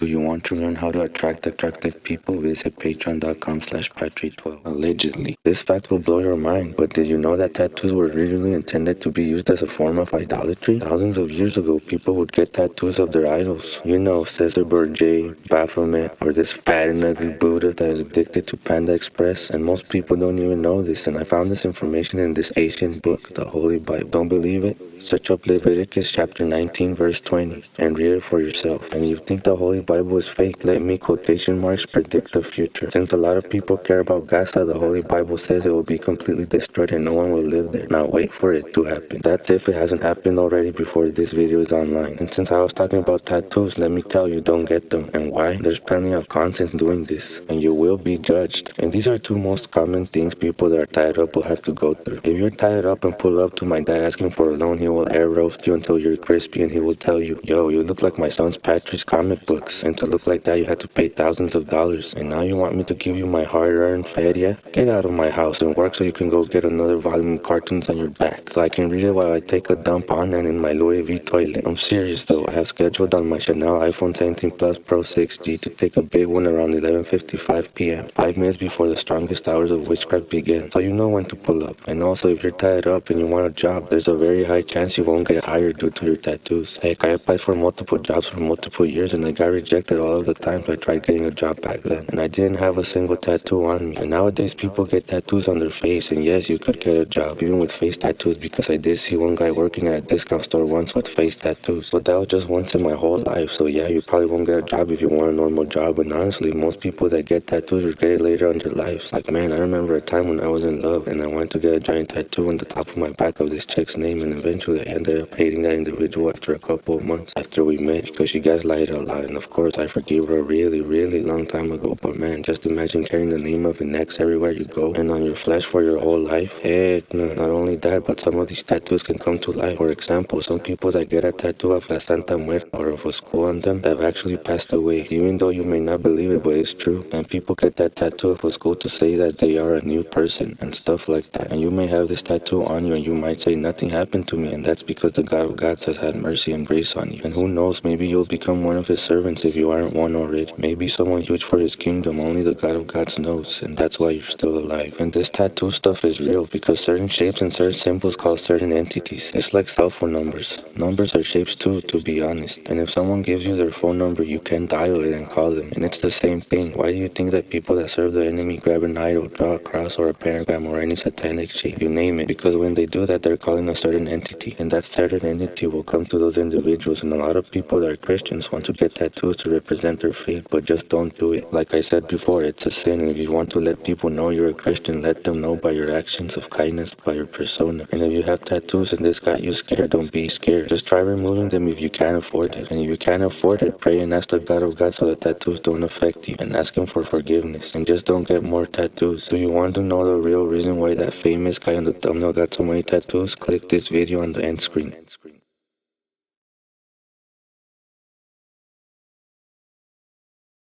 Do you want to learn how to attract attractive people? Visit patreon.com/patri12. Allegedly. This fact will blow your mind, but did you know that tattoos were originally intended to be used as a form of idolatry? Thousands of years ago, people would get tattoos of their idols. You know, Caesar Borgia, Baphomet, or this fat and ugly Buddha that is addicted to Panda Express. And most people don't even know this, and I found this information in this ancient book, the Holy Bible. Don't believe it? Search up Leviticus chapter 19 verse 20 and read it for yourself. And you think the Holy Bible is fake? Let me quotation marks predict the future. Since a lot of people care about Gaza, the Holy Bible says it will be completely destroyed and no one will live there. Now wait for it to happen. That's if it hasn't happened already before this video is online. And since I was talking about tattoos, let me tell you, don't get them. And why? There's plenty of constants doing this, and you will be judged. And these are two most common things people that are tied up will have to go through. If you're tied up and pull up to my dad asking for a loan, he will air roast you until you're crispy, and he will tell you, yo, you look like my son's Patrick's comic books, and to look like that you had to pay thousands of dollars, and now you want me to give you my hard-earned fed, yeah? Get out of my house and work so you can go get another volume of cartoons on your back, so I can read it while I take a dump on and in my Louis V toilet. I'm serious though, I have scheduled on my Chanel iPhone 17 Plus Pro 6G to take a big one around 11:55 p.m., 5 minutes before the strongest hours of witchcraft begin, so you know when to pull up. And also, if you're tied up and you want a job, there's a very high chance you won't get hired due to your tattoos. Heck, I applied for multiple jobs for multiple years and I got rejected all of the times I tried getting a job back then. And I didn't have a single tattoo on me. And nowadays people get tattoos on their face, and yes, you could get a job even with face tattoos, because I did see one guy working at a discount store once with face tattoos. But that was just once in my whole life, so yeah, you probably won't get a job if you want a normal job. And honestly, most people that get tattoos regret it later in their lives. Like, man, I remember a time when I was in love and I wanted to get a giant tattoo on the top of my back of this chick's name, and eventually I ended up hating that individual after a couple of months after we met, because she gaslighted a lot. And of course I forgave her a really long time ago, but man, just imagine carrying the name of an ex everywhere you go and on your flesh for your whole life. Heck no. Not only that, but some of these tattoos can come to life. For example, some people that get a tattoo of La Santa Muerte or of a skull on them have actually passed away, even though you may not believe it, but it's true. And people get that tattoo of a skull to say that they are a new person and stuff like that. And you may have this tattoo on you and you might say nothing happened to me, and that's because the God of gods has had mercy and grace on you. And who knows, maybe you'll become one of his servants if you aren't one already. Maybe someone huge for his kingdom. Only the God of gods knows, and that's why you're still alive. And this tattoo stuff is real, because certain shapes and certain symbols cause certain entities. It's like cell phone numbers. Numbers are shapes too, to be honest. And if someone gives you their phone number, you can dial it and call them, and it's the same thing. Why do you think that people that serve the enemy grab an idol, draw a cross or a pentagram or any satanic shape, you name it? Because when they do that, they're calling a certain entity, and that certain entity will come to those individuals. And a lot of people that are Christians want to get tattoos to represent their faith, but just don't do it. Like I said before, it's a sin, and if you want to let people know you're a Christian, let them know by your actions of kindness, by your persona. And if you have tattoos and this got you scared, don't be scared. Just try removing them if you can't afford it. And if you can't afford it, pray and ask the God of God so the tattoos don't affect you, and ask him for forgiveness. And just don't get more tattoos. Do you want to know the real reason why that famous guy on the thumbnail got so many tattoos? Click this video on the end screen.